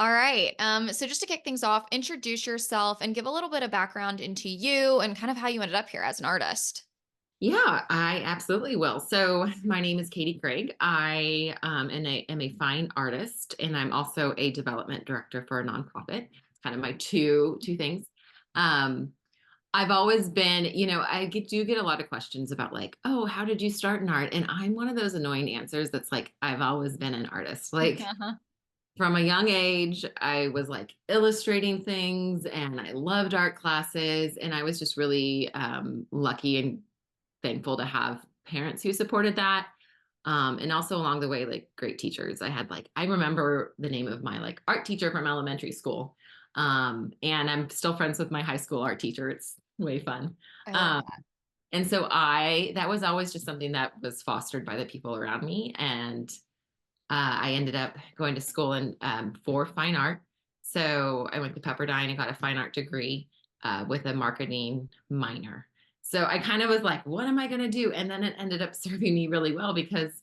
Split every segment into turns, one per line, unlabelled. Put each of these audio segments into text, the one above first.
All right. So just to kick things off, introduce yourself and give a little bit of background into you and kind of how you ended up here as an artist.
Yeah, I absolutely will. So, my name is Katie Craig. I am a fine artist, and I'm also a development director for a nonprofit. It's kind of my two things. Um, I've always been, do get a lot of questions about like, oh, how did you start in art? And I'm one of those annoying answers that's like, I've always been an artist. Like
Uh-huh.
from a young age, I was like illustrating things, and I loved art classes, and I was just really lucky and thankful to have parents who supported that. And also along the way, like great teachers. I remember the name of my like art teacher from elementary school. And I'm still friends with my high school art teacher. It's way fun.
I love
Um,
that.
and so that was always just something that was fostered by the people around me. And I ended up going to school for fine art. So I went to Pepperdine and got a fine art degree with a marketing minor. So I kind of was like, what am I going to do? And then it ended up serving me really well because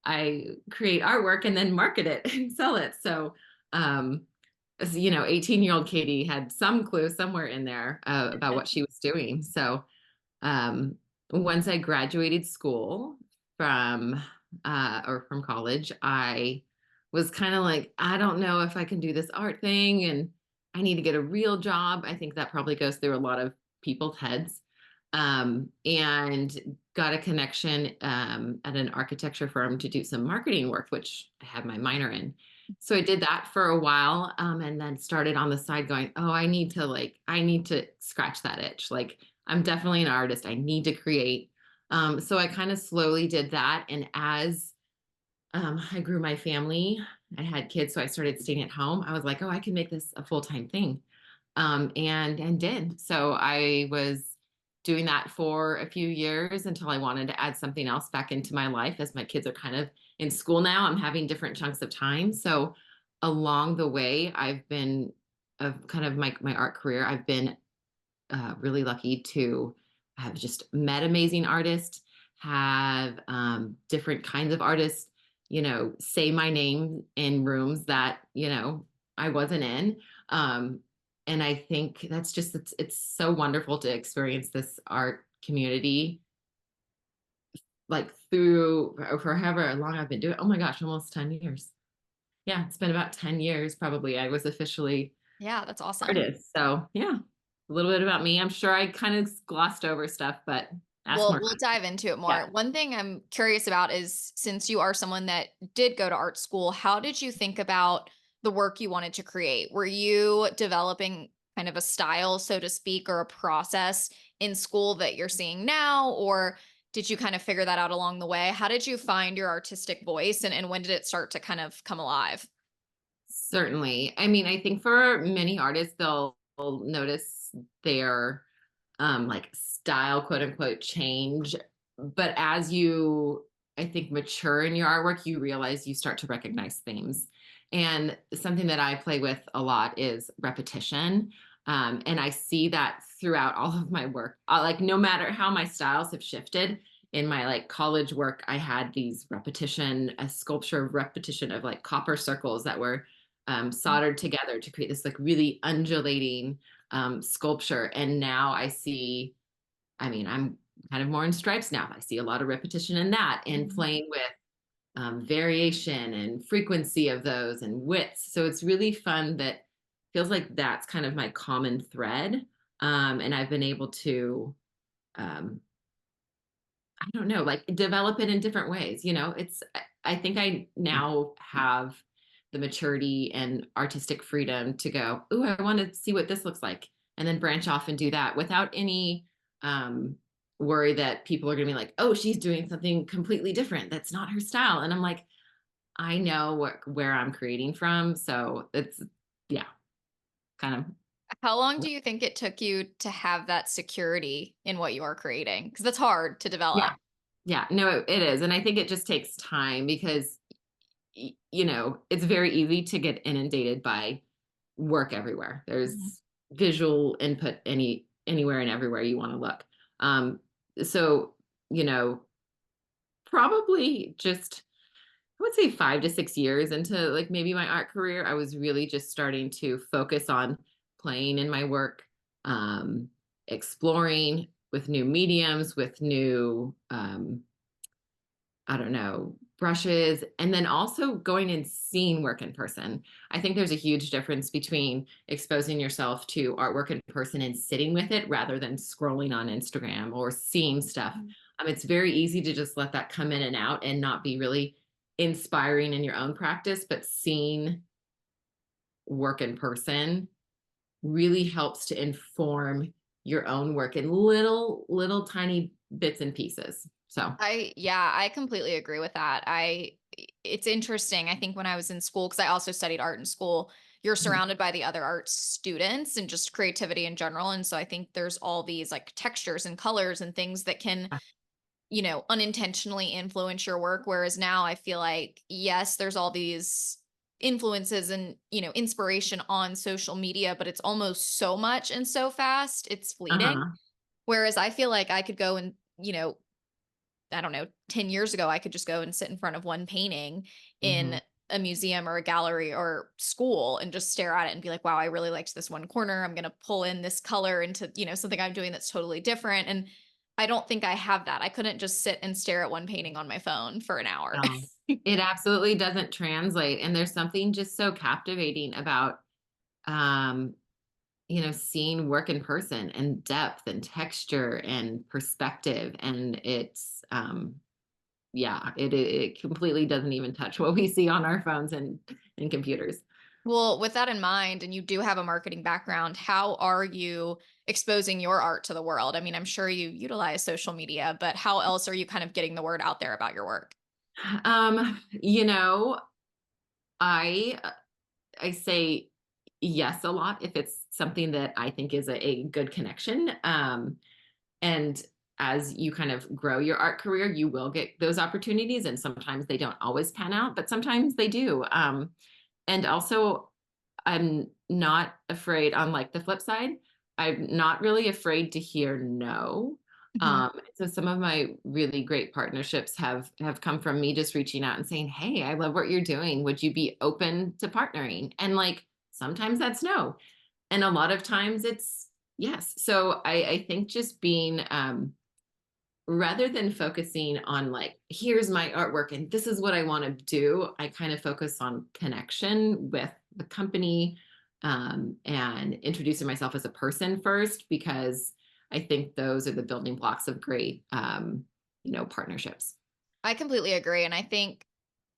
I create artwork and then market it and sell it. So, 18-year-old Katie had some clue somewhere in there about what she was doing. So um, once I graduated school from from college, I was kind of like, I don't know if I can do this art thing, and I need to get a real job. I think that probably goes through a lot of people's heads. And got a connection at an architecture firm to do some marketing work, which I had my minor in. So I did that for a while, and then started on the side going, oh, I need to scratch that itch. Like, I'm definitely an artist. I need to create. So I kind of slowly did that. And as I grew my family, I had kids, so I started staying at home. I was like, oh, I can make this a full-time thing. And did. So I was doing that for a few years until I wanted to add something else back into my life. As my kids are kind of in school now, I'm having different chunks of time. So along the way, I've been of kind of my art career, I've been really lucky to have just met amazing artists, have different kinds of artists, say my name in rooms that, I wasn't in. Um, and I think it's so wonderful to experience this art community like through for however long I've been doing it. Oh my gosh, almost 10 years. Yeah, it's been about 10 years probably. I was officially
Yeah, that's awesome.
artist. So yeah, a little bit about me. I'm sure I kind of glossed over stuff, but ask
We'll
more
we'll dive into it
questions.
more. One thing I'm curious about is since you are someone that did go to art school, how did you think about the work you wanted to create? Were you developing kind of a style, so to speak, or a process in school that you're seeing now, or did you kind of figure that out along the way? How did you find your artistic voice and when did it start to kind of come alive?
Certainly. I mean, I think for many artists, they'll notice their like style, quote unquote, change. But as you, I think, mature in your artwork, you realize you start to recognize themes. And something that I play with a lot is repetition. And I see that throughout all of my work. Like, no matter how my styles have shifted in my like college work, I had these repetition, a sculpture of repetition of like copper circles that were soldered together to create this like really undulating sculpture. And now I mean, I'm kind of more in stripes now. I see a lot of repetition in that and
Mhm.
playing with variation and frequency of those and widths. So it's really fun that feels like that's kind of my common thread. And I've been able to, um, I don't know, like develop it in different ways. I think I now have the maturity and artistic freedom to go, oh, I want to see what this looks like, and then branch off and do that without any um, worry that people are going to be like, oh, she's doing something completely different. That's not her style. And I'm like, I know where I'm creating from. So yeah, kind
How long
of,
do you think it took you to have that security in what you are creating? Because that's hard to develop.
yeah, yeah, no, it is. And I think it just takes time because it's very easy to get inundated by work everywhere.
Mhm.
There's visual input anywhere and everywhere you want to look. Um, so, you know, probably just would say 5 to 6 years into like maybe my art career, I was really just starting to focus on playing in my work, um, exploring with new mediums, with new, I don't know, brushes, and then also going and seeing work in person. I think there's a huge difference between exposing yourself to artwork in person and sitting with it rather than scrolling on Instagram or seeing stuff.
Mhm.
It's very easy to just let that come in and out and not be really inspiring in your own practice, but seeing work in person really helps to inform your own work in little tiny bits and pieces. So,
Yeah, I completely agree with that. It's interesting. I think when I was in school, because I also studied art in school, you're
mhm,
surrounded by the other art students and just creativity in general. And so I think there's all these like textures and colors and things that can, unintentionally influence your work. Whereas now I feel like, yes, there's all these influences and, inspiration on social media, but it's almost so much and so fast, it's fleeting.
uh-huh.
Whereas I feel like I could go and, I don't know, 10 years ago, I could just go and sit in front of one painting
Mhm.
in a museum or a gallery or school and just stare at it and be like, wow, I really liked this one corner. I'm going to pull in this color into, something I'm doing that's totally different. And I don't think I have that. I couldn't just sit and stare at one painting on my phone for an hour.
No, it absolutely doesn't translate, and there's something just so captivating about, um, seeing work in person and depth and texture and perspective, and yeah, it completely doesn't even touch what we see on our phones and computers.
Well, with that in mind, and you do have a marketing background, how are you exposing your art to the world? I mean, I'm sure you utilize social media, but how else are you kind of getting the word out there about your work?
Um, you know, I I say yes a lot if it's something that I think is a good connection. And as you kind of grow your art career, you will get those opportunities, and sometimes they don't always pan out, but sometimes they do. And also, I'm not afraid on like the flip side, I'm not really afraid to hear no.
Mhm.
So some of my really great partnerships have come from me just reaching out and saying, "Hey, I love what you're doing. Would you be open to partnering?" And like sometimes that's no, and a lot of times it's yes. So I think just being rather than focusing on like here's my artwork and this is what I want to do, I kind of focus on connection with the company, and introducing myself as a person first, because I think those are the building blocks of great, partnerships.
I completely agree. And I think,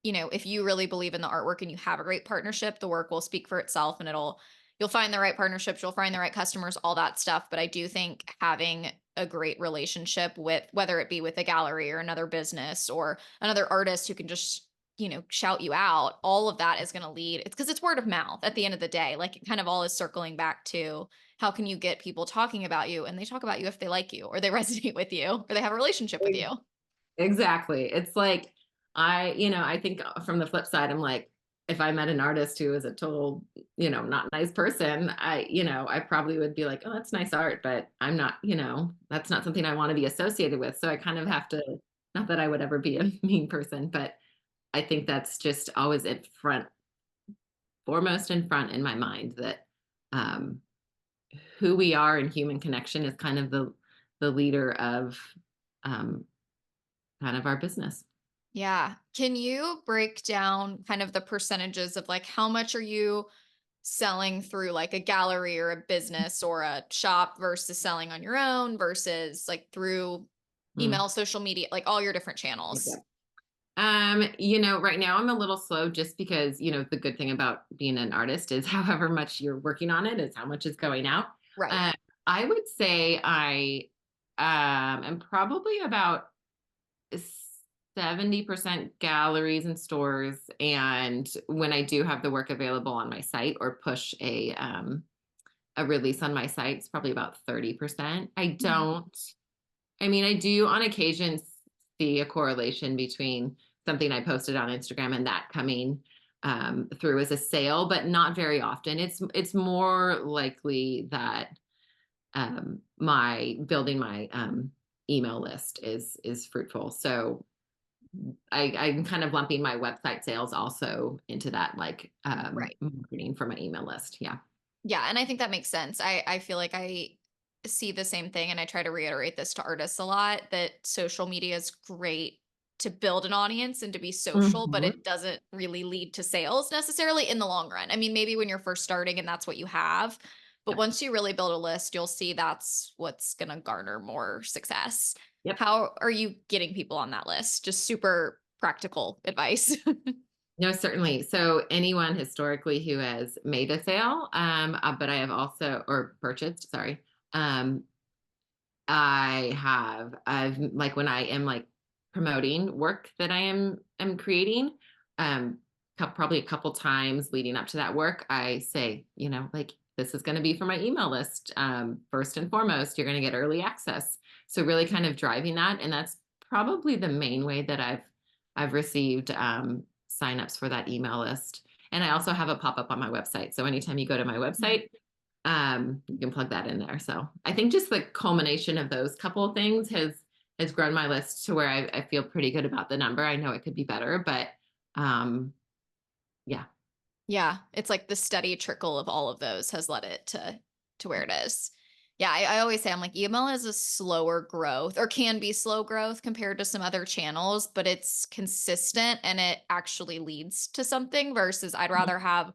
if you really believe in the artwork and you have a great partnership, the work will speak for itself and you'll find the right partnerships, you'll find the right customers, all that stuff. But I do think having a great relationship with whether it be with a gallery or another business or another artist who can just, shout you out, all of that is going to lead. It's because it's word of mouth at the end of the day. Like it kind of all is circling back to how can you get people talking about you, and they talk about you if they like you or they resonate with you or they have a relationship with you.
Exactly. It's like I think from the flip side, I'm like, if I met an artist who is a total, not nice person, I probably would be like, oh, that's nice art, but I'm not, that's not something I want to be associated with. So I kind of have to, not that I would ever be a mean person, but I think that's just always foremost in front in my mind that, um, who we are in human connection is kind of the leader of, um, kind of our business.
Yeah. Can you break down kind of the percentages of like how much are you selling through like a gallery or a business or a shop versus selling on your own versus like through
Mm.
email, social media, like all your different channels?
Right now I'm a little slow just because, the good thing about being an artist is however much you're working on it is how much is going out.
Right.
Uh, I would say I am probably about 70% galleries and stores. And when I do have the work available on my site or push a release on my site, it's probably about 30%.
Mhm.
I mean, I do on occasion see a correlation between something I posted on Instagram and that coming through as a sale, but not very often. It's more likely that my building my email list is fruitful. So I'm kind of lumping my website sales also into that, like
Right.
marketing for my email list. Yeah.
Yeah, and I think that makes sense. I feel like I see the same thing, and I try to reiterate this to artists a lot, that social media is great to build an audience and to be social, but
Mhm.
it doesn't really lead to sales necessarily in the long run. I mean, maybe when you're first starting and that's what you have, but
Yep.
once you really build a list, you'll see that's what's going to garner more success.
Yep.
How are you getting people on that list? Just super practical advice.
No, certainly. So anyone historically who has made a sale, but I have also or purchased, sorry, um, I've like when I am like promoting work that am creating, um, probably a couple times leading up to that work, I say, like this is going to be for my email list. First and foremost, you're going to get early access. So really kind of driving that, and that's probably the main way that I've received signups for that email list. And I also have a pop up on my website. So anytime you go to my website, you can plug that in there. So I think just the culmination of those couple of things has grown my list to where I feel pretty good about the number. I know it could be better, but um yeah.
Yeah, it's like the steady trickle of all of those has led it to where it is. Yeah, I always say I'm like email is a slower growth or can be slow growth compared to some other channels, but it's consistent and it actually leads to something versus I'd rather have,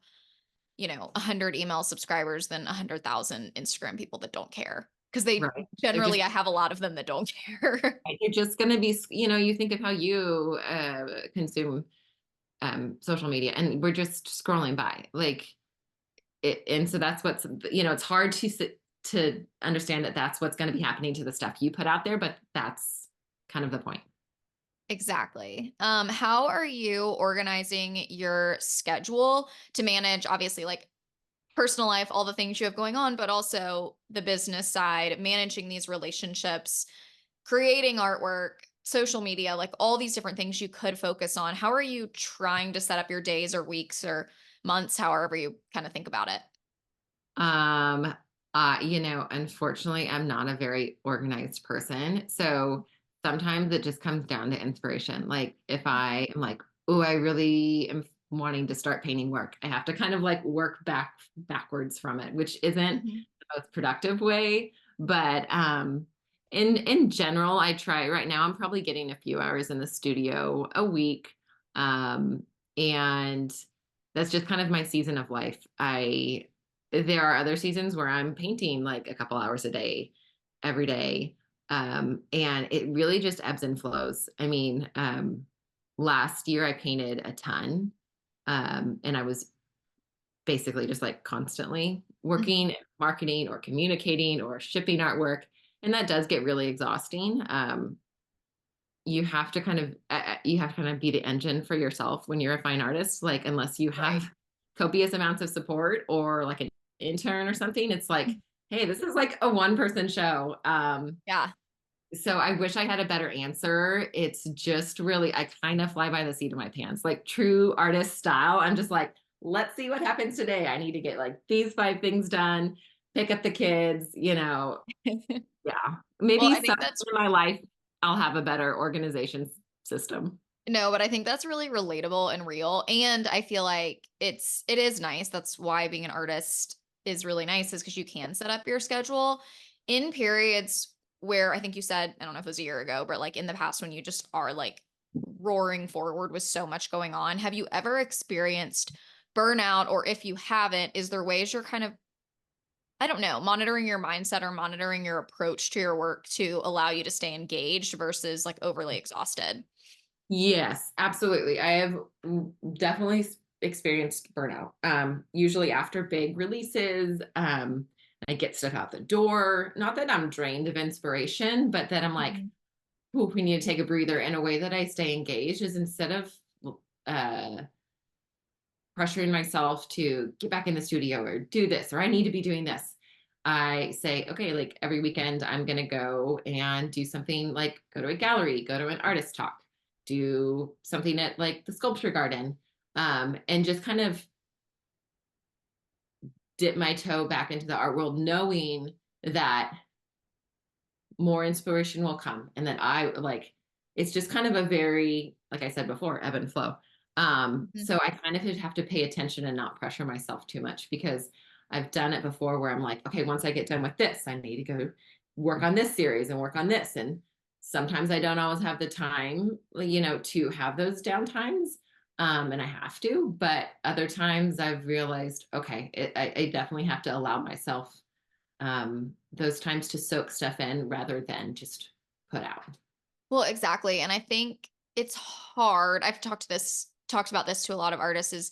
100 email subscribers than 100,000 Instagram people that don't care. Because they
Right. They're just
generally, I have a lot of them that don't care.
they're just going to be, you think of how you consume social media, and we're just scrolling by like it. And so that's what's, it's hard to understand that that's what's going to be happening to the stuff you put out there, but that's kind of the point.
Exactly. How are you organizing your schedule to manage, obviously, like personal life, all the things you have going on, but also the business side, managing these relationships, creating artwork, social media, like all these different things you could focus on? How are you trying to set up your days or weeks or months, however you kind of think about it?
Um, unfortunately, I'm not a very organized person. So sometimes it just comes down to inspiration. Like if I am like, oh, I really am wanting to start painting work, I have to kind of like work backwards from it, which isn't
Mhm.
the most productive way. But in general, I try right now, I'm probably getting a few hours in the studio a week. Um, and that's just kind of my season of life. There are other seasons where I'm painting like a couple hours a day, every day. And it really just ebbs and flows. I mean, last year I painted a ton. And I was basically just like constantly
Mhm.
working, marketing or communicating or shipping artwork. And that does get really exhausting. You have to kind of be the engine for yourself when you're a fine artist, like unless you
Right.
have copious amounts of support or like an intern or something, it's like, hey, this is like a one person show.
Yeah.
So I wish I had a better answer. It's just really, I kind of fly by the seat of my pants, like true artist style. I'm just like, let's see what happens today. I need to get like these 5 things done, pick up the kids, yeah.
Well,
Maybe
I think
someday
that's
in my life I'll have a better organization system.
no, but I think that's really relatable and real. And I feel like it is nice. That's why being an artist is really nice, is because you can set up your schedule in periods where I think you said, I don't know if it was a year ago, but like in the past when you just are like roaring forward with so much going on. Have you ever experienced burnout? Or if you haven't, is there ways you're kind of, I don't know, monitoring your mindset or monitoring your approach to your work to allow you to stay engaged versus like overly exhausted?
Yes, absolutely. I have definitely experienced burnout. Usually after big releases, I get stuff out the door. Not that I'm drained of inspiration, but that I'm like,
Mhm.
"Ooh, we need to take a breather." And a way that I stay engaged is instead of uh, pressuring myself to get back in the studio or do this, or I need to be doing this. I say, okay, like every weekend, I'm going to go and do something like go to a gallery, go to an artist talk, do something at like the sculpture garden, and just kind of dip my toe back into the art world, knowing that more inspiration will come and that I like it's just kind of a very, like I said before, ebb and flow.
Mhm.
So I kind of have to pay attention and not pressure myself too much, because I've done it before where I'm like, okay, once I get done with this, I need to go work on this series and work on this. And sometimes I don't always have the time, to have those downtimes. And I have to, but other times I've realized, okay, I definitely have to allow myself those times to soak stuff in rather than just put out.
Well, exactly. And I think it's hard. I've talked about this to a lot of artists is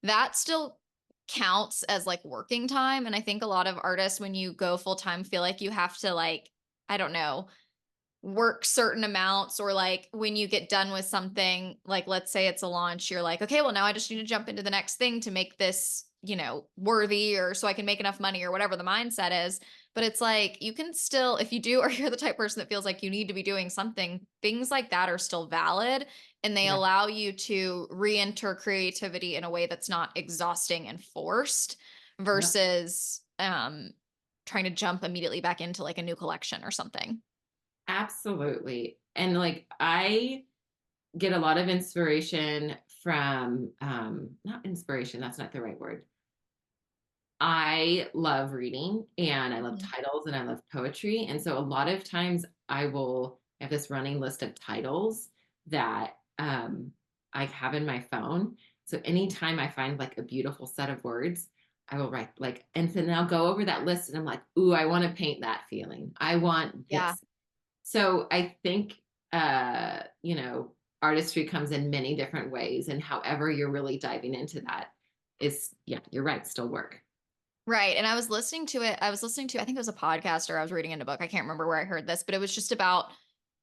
that still counts as like working time. And I think a lot of artists, when you go full time, feel like you have to like, I don't know, work certain amounts, or like when you get done with something, like let's say it's a launch, you're like, okay, well now I just need to jump into the next thing to make this, worthy, or so I can make enough money, or whatever the mindset is. But it's like you can still, if you do, or you're the type of person that feels like you need to be doing something, things like that are still valid, and they
Yeah.
allow you to re-enter creativity in a way that's not exhausting and forced
Yep.
versus trying to jump immediately back into like a new collection or something.
Absolutely. And like I get a lot of inspiration from not inspiration, that's not the right word. I love reading and I love
Mhm.
titles and I love poetry. And so a lot of times I will have this running list of titles that I have in my phone. So anytime I find like a beautiful set of words, I will write like, and then I'll go over that list and I'm like, ooh, I want to paint that feeling. I want
Yeah.
this. So I think, artistry comes in many different ways, and however you're really diving into that is, yeah, you're right, still work.
Right. And I was listening to it. I was listening to, I think it was a podcast, or I was reading in a book. I can't remember where I heard this, but it was just about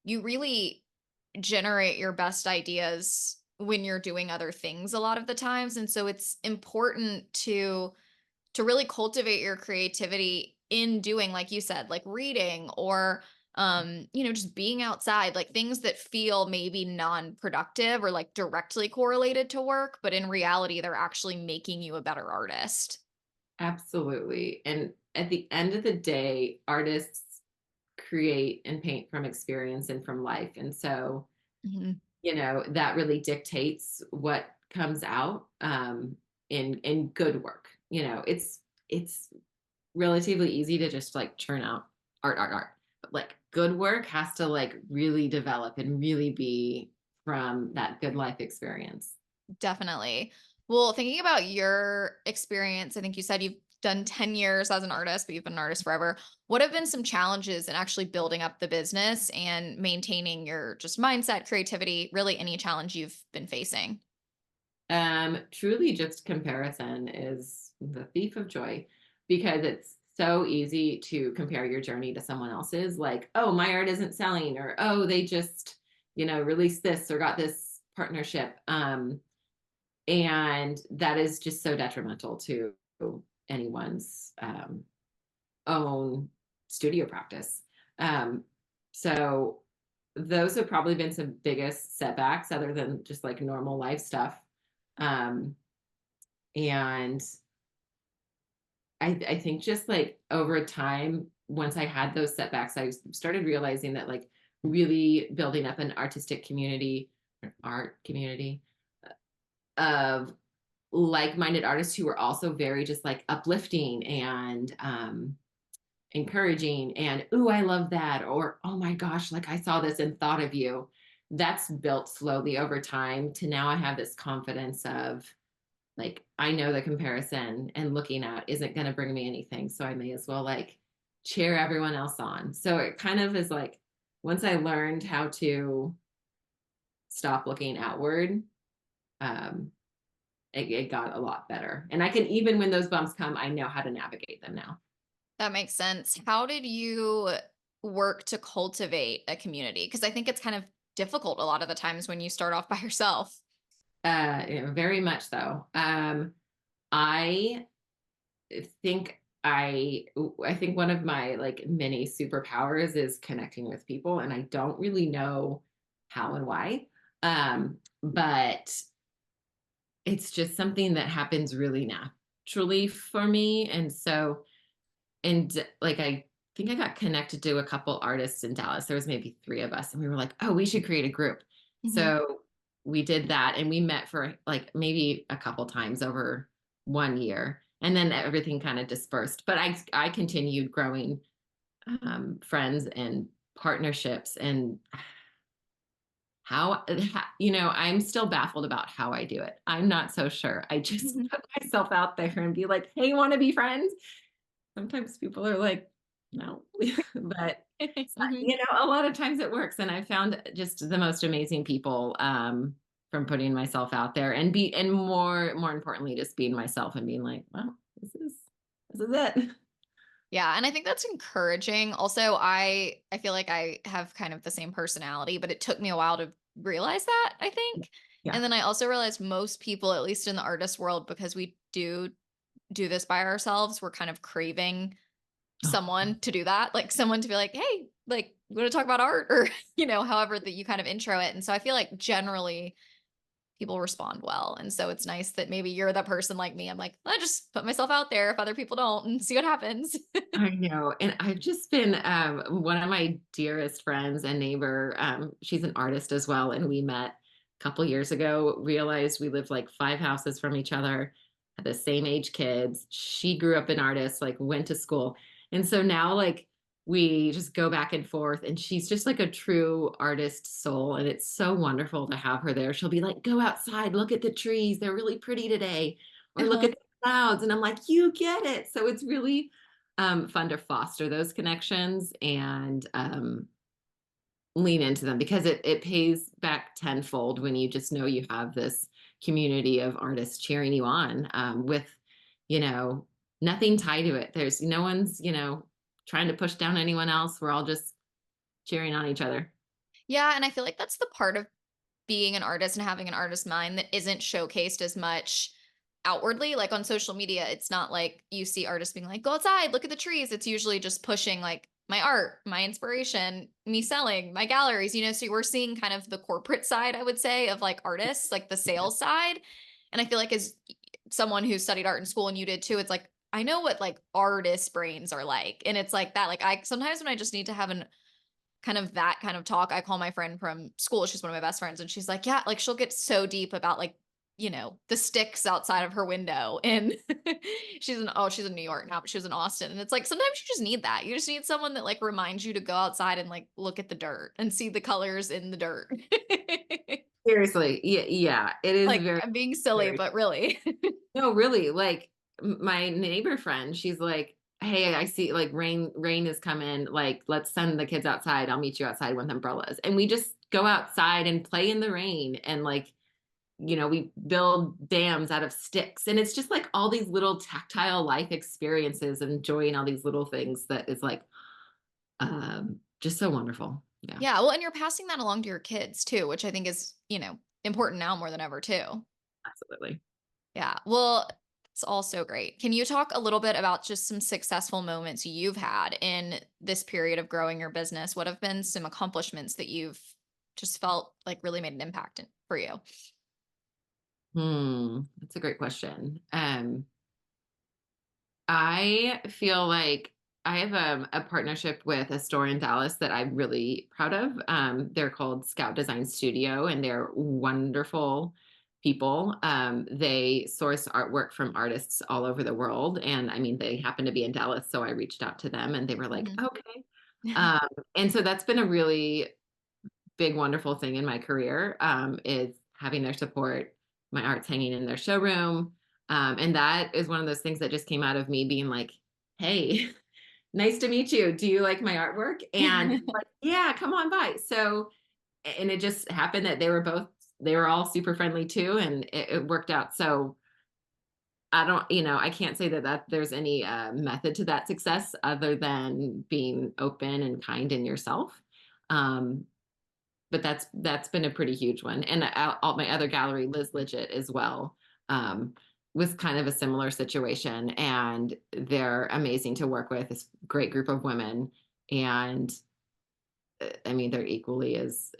you really generate your best ideas when you're doing other things a lot of the times. And so it's important to really cultivate your creativity in doing, like you said, like reading, or just being outside, like things that feel maybe non-productive or like directly correlated to work, but in reality they're actually making you a better artist.
Absolutely. And at the end of the day, artists create and paint from experience and from life. And so,
Mhm.
that really dictates what comes out in good work. It's relatively easy to just like churn out art, art, art. But like good work has to like really develop and really be from that good life experience.
Definitely. Well, thinking about your experience, I think you said you've done 10 years as an artist, but you've been an artist forever. What have been some challenges in actually building up the business and maintaining your just mindset, creativity, really any challenge you've been facing?
Truly just comparison is the thief of joy, because it's so easy to compare your journey to someone else's. Like, oh, my art isn't selling, or oh, they just, released this or got this partnership. And that is just so detrimental to anyone's own studio practice. Um, so those have probably been some biggest setbacks other than just like normal life stuff. Um, and I think just like over time, once I had those setbacks, I started realizing that like really building up an artistic community, or art community of like-minded artists who were also very just like uplifting and encouraging, and ooh, I love that, or oh my gosh, like I saw this and thought of you. That's built slowly over time to now I have this confidence of like I know the comparison and looking at isn't going to bring me anything, so I may as well like cheer everyone else on. So it kind of is like once I learned how to stop looking outward, um it got a lot better, and I can, even when those bumps come, I know how to navigate them now.
That makes sense. How did you work to cultivate a community? Because I think it's kind of difficult a lot of the times when you start off by yourself.
Very much so. I think I think one of my like mini superpowers is connecting with people, and I don't really know how and why. But it's just something that happens really naturally for me. And so, and like think I got connected to a couple artists in Dallas. There was maybe 3 of us, and we were like, "Oh, we should create a group."
Mhm.
So we did that, and we met for like maybe a couple times over 1 year, and then everything kind of dispersed. But I continued growing friends and partnerships, and I'm still baffled about how I do it. I'm not so sure. I just
Mhm.
put myself out there and be like, "Hey, want to be friends?" Sometimes people are like, "No," but
Mhm.
a lot of times it works, and I found just the most amazing people from putting myself out there, and more importantly, just being myself and being like, "Well, this is it."
Yeah, and I think that's encouraging. Also, I feel like I have kind of the same personality, but it took me a while to realize that, I think.
Yeah.
And then I also realized most people, at least in the artist world, because we do this by ourselves, we're kind of craving
Oh,
someone to do that, like someone to be like, "Hey, like, we want to talk about art," or however that you kind of intro it. And so I feel like generally people respond well. And so it's nice that maybe you're that person like me. I'm like, I just put myself out there if other people don't and see what happens.
I know. And I've just been one of my dearest friends and neighbor. She's an artist as well. And we met a couple years ago, realized we lived like 5 houses from each other, had the same age kids. She grew up an artist, like went to school. And so now like we just go back and forth, and she's just like a true artist soul. And it's so wonderful to have her there. She'll be like, "Go outside, look at the trees. They're really pretty today." Or look
Uh-huh.
at the clouds. And I'm like, "You get it." So it's really fun to foster those connections and lean into them, because it pays back tenfold when you just know you have this community of artists cheering you on with, you know, nothing tied to it. There's no one's, trying to push down anyone else. We're all just cheering on each other.
Yeah, and I feel like that's the part of being an artist and having an artist mind that isn't showcased as much outwardly. Like on social media, it's not like you see artists being like, "Go outside, look at the trees." It's usually just pushing like my art, my inspiration, me selling, my galleries, so we're seeing kind of the corporate side, I would say, of like artists, like the
Yeah.
sales side. And I feel like as someone who studied art in school and you did too, it's like I know what like artist brains are like. And it's like that. Like I sometimes when I just need to have an kind of that kind of talk. I call my friend from school. She's one of my best friends. And she's like, yeah, like she'll get so deep about like, the sticks outside of her window. And she's in New York now, but she was in Austin. And it's like sometimes you just need that. You just need someone that like reminds you to go outside and like look at the dirt and see the colors in the dirt.
Seriously. Yeah, yeah. It is
Like
very,
I'm being silly,
very.
but really.
No, really, like my neighbor friend, she's like, "Hey, I see like rain is coming. Like, let's send the kids outside. I'll meet you outside with umbrellas." And we just go outside and play in the rain, and like, we build dams out of sticks. And it's just like all these little tactile life experiences and joy and all these little things that is like just so wonderful. Yeah,
Yeah. Well, and you're passing that along to your kids too, which I think is, important now more than ever too.
absolutely.
Yeah. Well, it's all so great. Can you talk a little bit about just some successful moments you've had in this period of growing your business? What have been some accomplishments that you've just felt like really made an impact for you?
That's a great question. I feel like I have a partnership with a store in Dallas that I'm really proud of. They're called Scout Design Studio, and they're wonderful people. They source artwork from artists all over the world. And I mean, they happen to be in Dallas. So I reached out to them, and they were like,
Mhm.
"Okay." Um, and so that's been a really big, wonderful thing in my career, is having their support. My art's hanging in their showroom. And that is one of those things that just came out of me being like, "Hey, nice to meet you. Do you like my artwork?" And like, "Yeah, come on by." So, and it just happened that they were all super friendly too. And it worked out. So I don't, I can't say that there's any method to that success other than being open and kind in yourself. Um, but that's been a pretty huge one. And all my other gallery, Liz Legit, as well, um, was kind of a similar situation, and they're amazing to work with. This great group of women, and I mean, they're equally as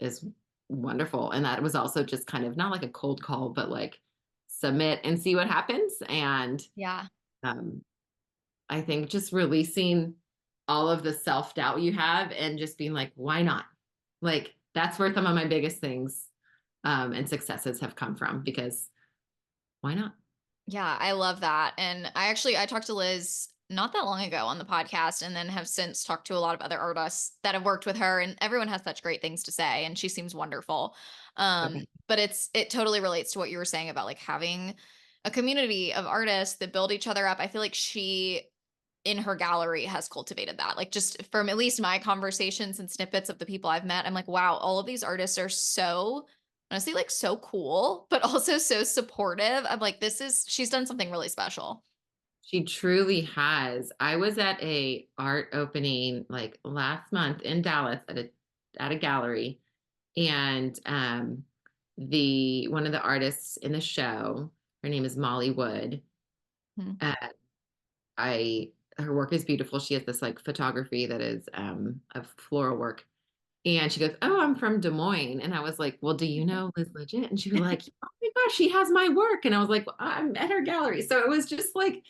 wonderful. And that was also just kind of not like a cold call, but like submit and see what happens. And
Yeah.
um, I think just releasing. all of the self-doubt you have and just being like, why not? Like that's where some of my biggest things and successes have come from because why not?
Yeah, I love that. And I talked to Liz not that long ago on the podcast and then have since talked to a lot of other artists that have worked with her, and everyone has such great things to say and she seems wonderful.
Okay.
But it totally relates to what you were saying about like having a community of artists that build each other up. I feel like she in her gallery has cultivated that. Like just from at least my conversations and snippets of the people I've met, I'm like, wow, all of these artists are so honestly like so cool, but also so supportive. I'm like, she's done something really special.
She truly has. I was at a art opening like last month in Dallas at a gallery, and the one of the artists in the show, her name is Molly Wood.
Hmm.
Uh, I Her work is beautiful. She has this like photography that is of floral work. And she goes, "Oh, I'm from Des Moines." And I was like, "Well, do you know Liz Legit?" And she was like, "Oh my gosh, she has my work." And I was like, well, "I'm at her gallery." So it was just like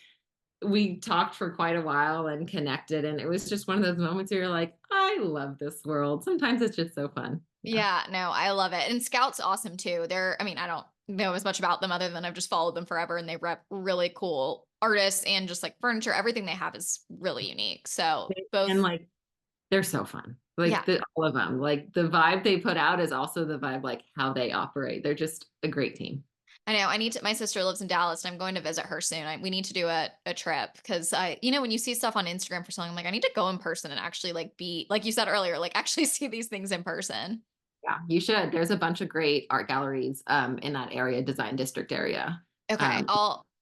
we talked for quite a while and connected. And it was just one of those moments where you're like, I love this world. Sometimes it's just so fun. Yeah.
Yeah, no, I love it. And Scout's awesome too. I mean, I don't know as much about them other than I've just followed them forever and they rep really cool artists and just like furniture. Everything they have is really unique. So
And
both,
like they're so fun.
yeah,
Like all of them. Like the vibe they put out is also the vibe like how they operate. They're just a great team.
I know. My sister lives in Dallas and I'm going to visit her soon. We need to do a trip because when you see stuff on Instagram for something, I'm like, I need to go in person and actually like like you said earlier, like actually see these things in person.
Yeah, you should. There's a bunch of great art galleries in that area, design district area.
Okay,
Um,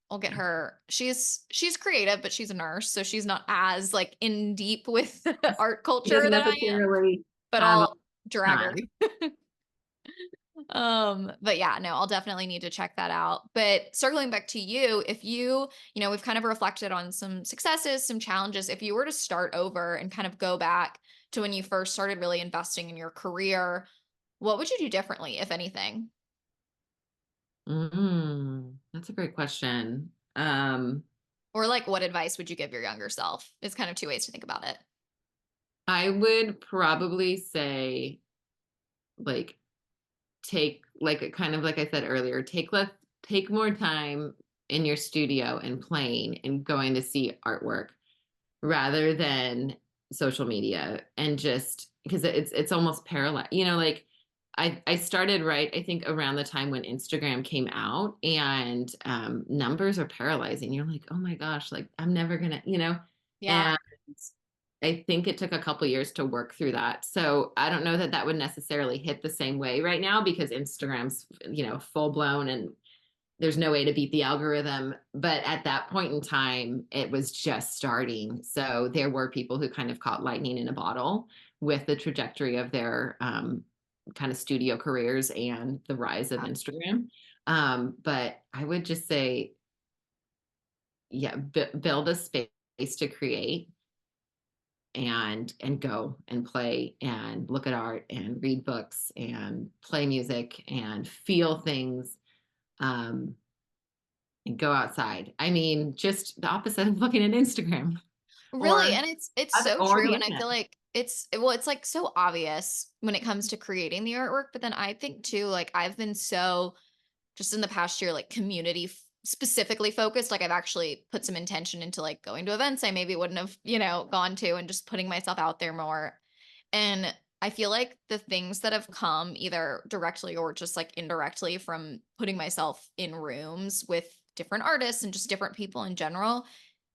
I'll get her. She's creative, but she's a nurse, so she's not as like in deep with art
She
culture
doesn't
that I am,
necessarily
but
have all
I'll drag her.
the time.
But yeah, no, I'll definitely need to check that out. But circling back to you, if we've kind of reflected on some successes, some challenges. If you were to start over and kind of go back to when you first started really investing in your career, what would you do differently, if anything?
That's a great question.
Or like what advice would you give your younger self? It's kind of two ways to think about it.
I would probably say like take like kind of like I said earlier, take more time in your studio and playing and going to see artwork rather than social media and just because it's almost parallel. Like I started right, I think around the time when Instagram came out and numbers are paralyzing. You're like, oh my gosh, like I'm never gonna.
Yeah.
And I think it took a couple years to work through that. So I don't know that that would necessarily hit the same way right now because Instagram's full blown and there's no way to beat the algorithm. But at that point in time, it was just starting. So there were people who kind of caught lightning in a bottle with the trajectory of their kind of studio careers and the rise of Instagram. But I would just say, yeah, build a space to create and go and play and look at art and read books and play music and feel things. Um, and go outside. I mean, just the opposite of looking at Instagram
Really,
or
and it's so
or
true,
the
and I
internet.
feel like it's like so obvious when it comes to creating the artwork, but then I think too, like I've been so just in the past year, like specifically focused. Like I've actually put some intention into like going to events I maybe wouldn't have, gone to and just putting myself out there more. And I feel like the things that have come either directly or just like indirectly from putting myself in rooms with different artists and just different people in general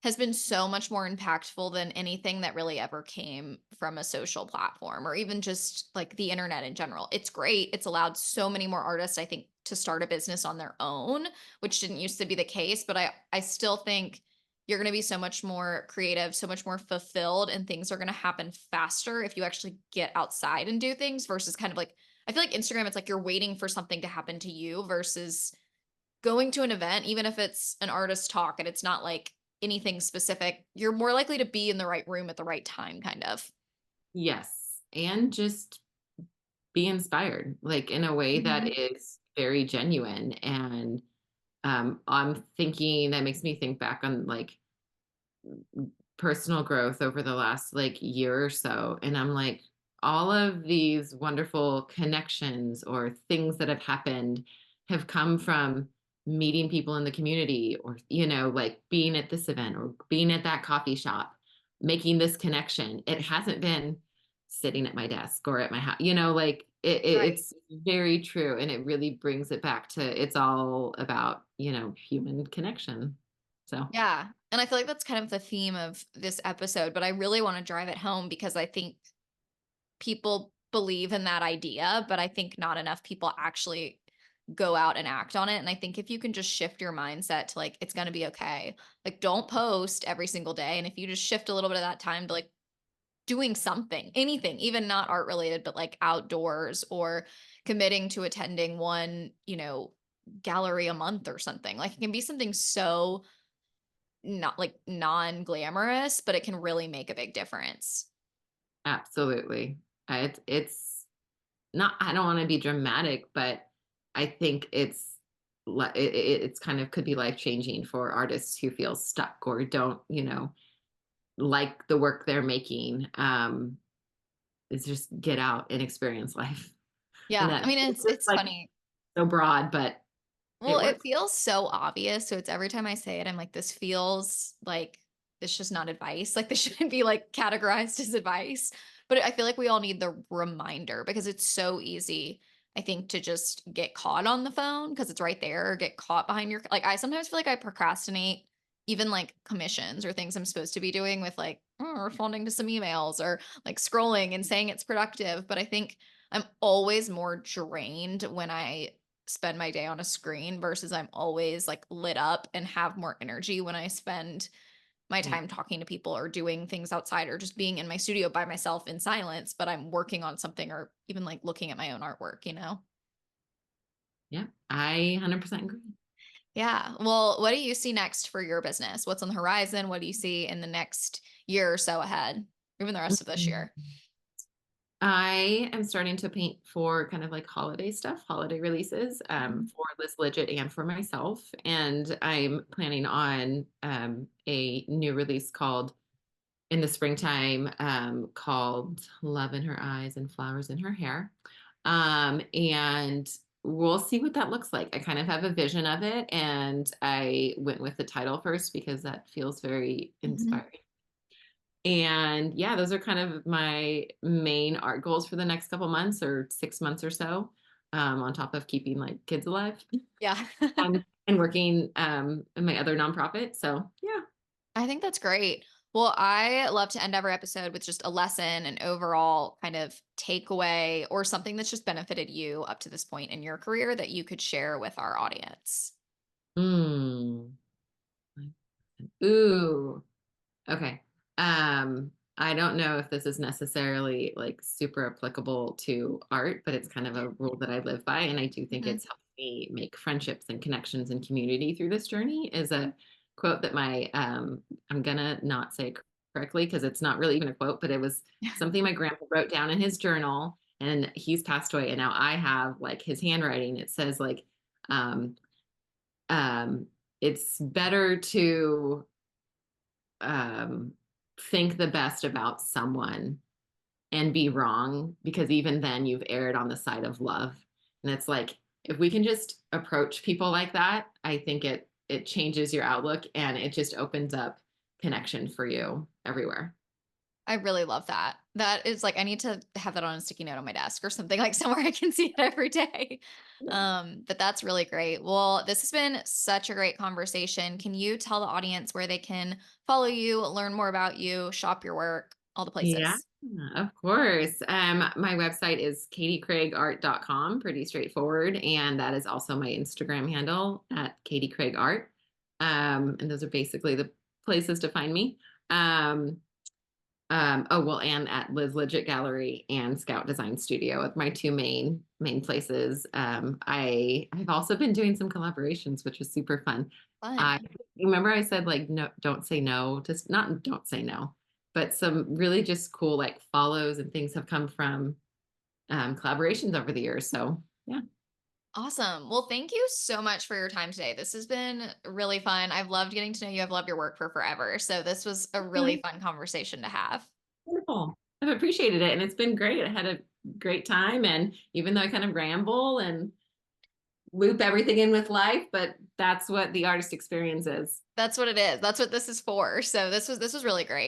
has been so much more impactful than anything that really ever came from a social platform or even just like the internet in general. It's great. It's allowed so many more artists, I think, to start a business on their own, which didn't used to be the case. But I still think you're going to be so much more creative, so much more fulfilled, and things are going to happen faster if you actually get outside and do things versus kind of like, I feel like Instagram, it's like you're waiting for something to happen to you versus going to an event, even if it's an artist talk and it's not like anything specific, you're more likely to be in the right room at the right time, kind of.
Yes, and just be inspired, like in a way that
Mhm.
is very genuine. And I'm thinking that makes me think back on like personal growth over the last like year or so. And I'm like, all of these wonderful connections or things that have happened have come from meeting people in the community or, like being at this event or being at that coffee shop, making this connection. It hasn't been sitting at my desk or at my house, like
Right.
it's very true. And it really brings it back to it's all about, human connection. So.
Yeah. And I feel like that's kind of the theme of this episode, but I really want to drive it home because I think people believe in that idea, but I think not enough people actually go out and act on it. And I think if you can just shift your mindset to like, it's going to be okay. Like, don't post every single day. And if you just shift a little bit of that time to like doing something, anything, even not art related, but like outdoors or committing to attending one, gallery a month or something. Like, it can be something so not like non-glamorous, but it can really make a big difference.
Absolutely. It's not, I don't want to be dramatic, but I think it's kind of could be life changing for artists who feel stuck or don't, like the work they're making. Is just get out and experience life. And
Yeah. I
that
mean,
it's just
it's
like
funny.
so broad, but
Well,
it
it
works.
feels so obvious. So it's every time I say it, I'm like, this feels like this just not advice. Like this shouldn't be like categorized as advice. But I feel like we all need the reminder because it's so easy, I think, to just get caught on the phone because it's right there or get caught behind your like I sometimes feel like I procrastinate even like commissions or things I'm supposed to be doing with like responding to some emails or like scrolling and saying it's productive. But I think I'm always more drained when I spend my day on a screen versus I'm always like lit up and have more energy when I spend my
Yeah.
time talking to people or doing things outside or just being in my studio by myself in silence, but I'm working on something or even like looking at my own artwork.
Yeah. I 100% agree.
Yeah. Well, what do you see next for your business? What's on the horizon? What do you see in the next year or so ahead, even the rest of this year?
I am starting to paint for kind of like holiday stuff, holiday releases
Mhm.
for Liz Legit and for myself. And I'm planning on a new release called in the springtime called Love in Her Eyes and Flowers in Her Hair. And we'll see what that looks like. I kind of have a vision of it. And I went with the title first because that feels very
Mhm.
inspiring. And yeah, those are kind of my main art goals for the next couple months or 6 months or so, on top of keeping like kids alive
Yeah.
and working in my other nonprofit. So yeah.
I think that's great. Well, I love to end every episode with just a lesson, an overall kind of takeaway, or something that's just benefited you up to this point in your career that you could share with our audience.
Mm. Ooh. Okay. I don't know if this is necessarily like super applicable to art, but it's kind of a rule that I live by, and I do think
Mhm.
it's helped me make friendships and connections and community through this journey. Is a quote that my I'm gonna not say correctly because it's not really even a quote, but it was something my grandpa wrote down in his journal, and he's passed away, and now I have like his handwriting. It says like um um it's better to um, think the best about someone and be wrong because even then you've erred on the side of love. And it's like if we can just approach people like that, I think it changes your outlook and it just opens up connection for you everywhere.
I really love that. That is like I need to have that on a sticky note on my desk or something like somewhere I can see it every day. But that's really great. Well, this has been such a great conversation. Can you tell the audience where they can follow you, learn more about you, shop your work, all the
Yeah,
places?
of course. My website is katiecraigart.com, pretty straightforward. And that is also my Instagram handle at Katie Craig Art. And those are basically the places to find me. Um, oh well, and at Liz Legit Gallery and Scout Design Studio are my two main places. I've also been doing some collaborations, which is super fun. I
Fun.
remember I said like no, don't say no, just not don't say no, but some really just cool like follows and things have come from collaborations over the years. So yeah.
Awesome. Well, thank you so much for your time today. This has been really fun. I've loved getting to know you. I've loved your work for forever. So this was a really
Okay,
fun conversation to have.
wonderful. I've appreciated it and it's been great. I had a great time. And even though I kind of ramble and loop everything in with life, but that's what the artist experience is.
That's what it is. That's what this is for. So this was really great.